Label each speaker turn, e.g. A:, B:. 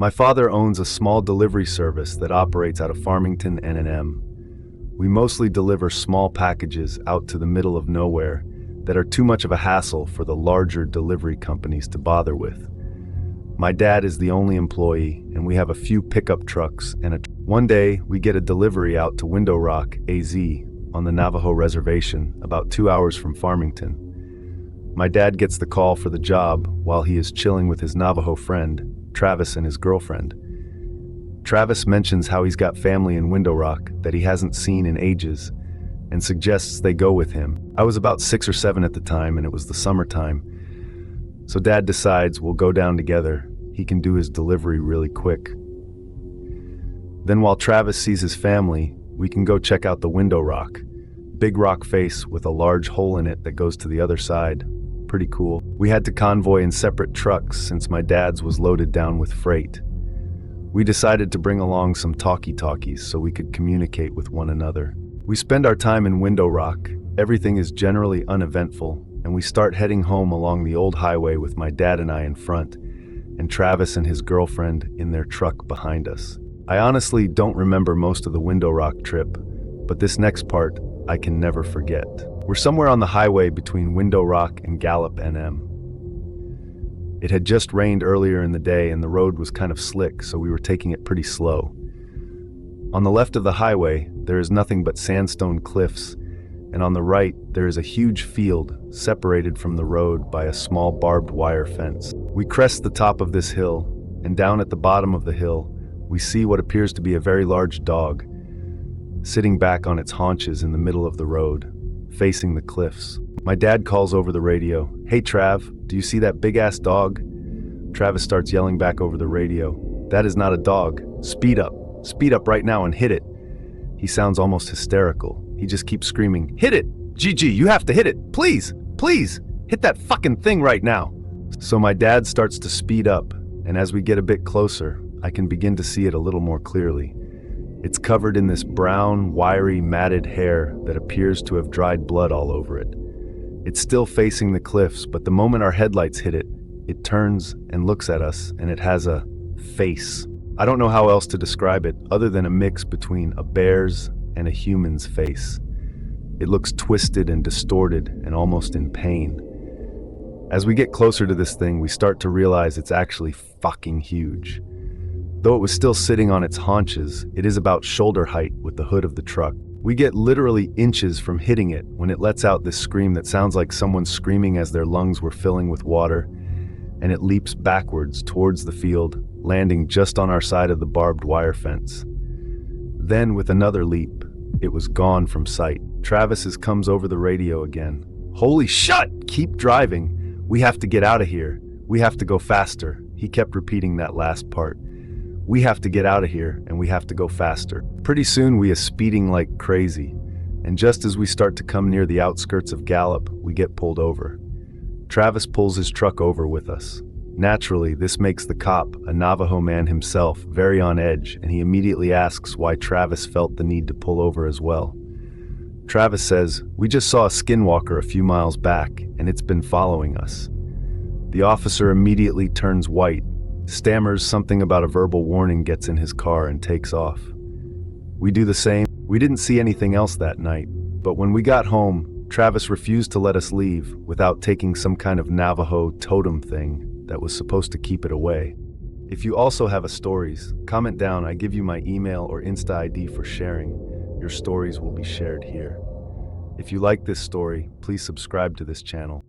A: My father owns a small delivery service that operates out of Farmington, NM. We mostly deliver small packages out to the middle of nowhere that are too much of a hassle for the larger delivery companies to bother with. My dad is the only employee, and we have a few pickup trucks One day, we get a delivery out to Window Rock, AZ, on the Navajo reservation, about 2 hours from Farmington. My dad gets the call for the job while he is chilling with his Navajo friend, Travis, and his girlfriend. Travis mentions how he's got family in Window Rock that he hasn't seen in ages and suggests they go with him. I was about 6 or 7 at the time, and it was the summertime. So Dad decides we'll go down together. He can do his delivery really quick. Then while Travis sees his family, we can go check out the Window Rock. Big rock face with a large hole in it that goes to the other side. Pretty cool. We had to convoy in separate trucks since my dad's was loaded down with freight. We decided to bring along some talkie-talkies so we could communicate with one another. We spend our time in Window Rock. Everything is generally uneventful, and we start heading home along the old highway with my dad and I in front, and Travis and his girlfriend in their truck behind us. I honestly don't remember most of the Window Rock trip, but this next part I can never forget. We're somewhere on the highway between Window Rock and Gallup, NM. It had just rained earlier in the day and the road was kind of slick, so we were taking it pretty slow. On the left of the highway, there is nothing but sandstone cliffs, and on the right, there is a huge field separated from the road by a small barbed wire fence. We crest the top of this hill, and down at the bottom of the hill, we see what appears to be a very large dog, sitting back on its haunches in the middle of the road, facing the cliffs. My dad calls over the radio, "Hey Trav, do you see that big-ass dog?" Travis starts yelling back over the radio, "That is not a dog. Speed up right now and hit it." He sounds almost hysterical. He just keeps screaming, "Hit it! GG, you have to hit it! Please, hit that fucking thing right now!" So my dad starts to speed up, and as we get a bit closer, I can begin to see it a little more clearly. It's covered in this brown, wiry, matted hair that appears to have dried blood all over it. It's still facing the cliffs, but the moment our headlights hit it, it turns and looks at us, and it has a face. I don't know how else to describe it other than a mix between a bear's and a human's face. It looks twisted and distorted and almost in pain. As we get closer to this thing, we start to realize it's actually fucking huge. Though it was still sitting on its haunches, it is about shoulder height with the hood of the truck. We get literally inches from hitting it when it lets out this scream that sounds like someone screaming as their lungs were filling with water, and it leaps backwards towards the field, landing just on our side of the barbed wire fence. Then, with another leap, it was gone from sight. Travis comes over the radio again. "Holy shit! Keep driving. We have to get out of here. We have to go faster." He kept repeating that last part. We have to get out of here, and we have to go faster. Pretty soon we are speeding like crazy, and just as we start to come near the outskirts of Gallup, we get pulled over. Travis pulls his truck over with us. Naturally, this makes the cop, a Navajo man himself, very on edge, and he immediately asks why Travis felt the need to pull over as well. Travis says, "We just saw a skinwalker a few miles back, and it's been following us." The officer immediately turns white, stammers something about a verbal warning, gets in his car, and takes off. We do the same. We didn't see anything else that night, but when we got home, Travis refused to let us leave without taking some kind of Navajo totem thing that was supposed to keep it away. If you also have stories, comment down. I give you my email or Insta ID for sharing. Your stories will be shared here. If you like this story, please subscribe to this channel.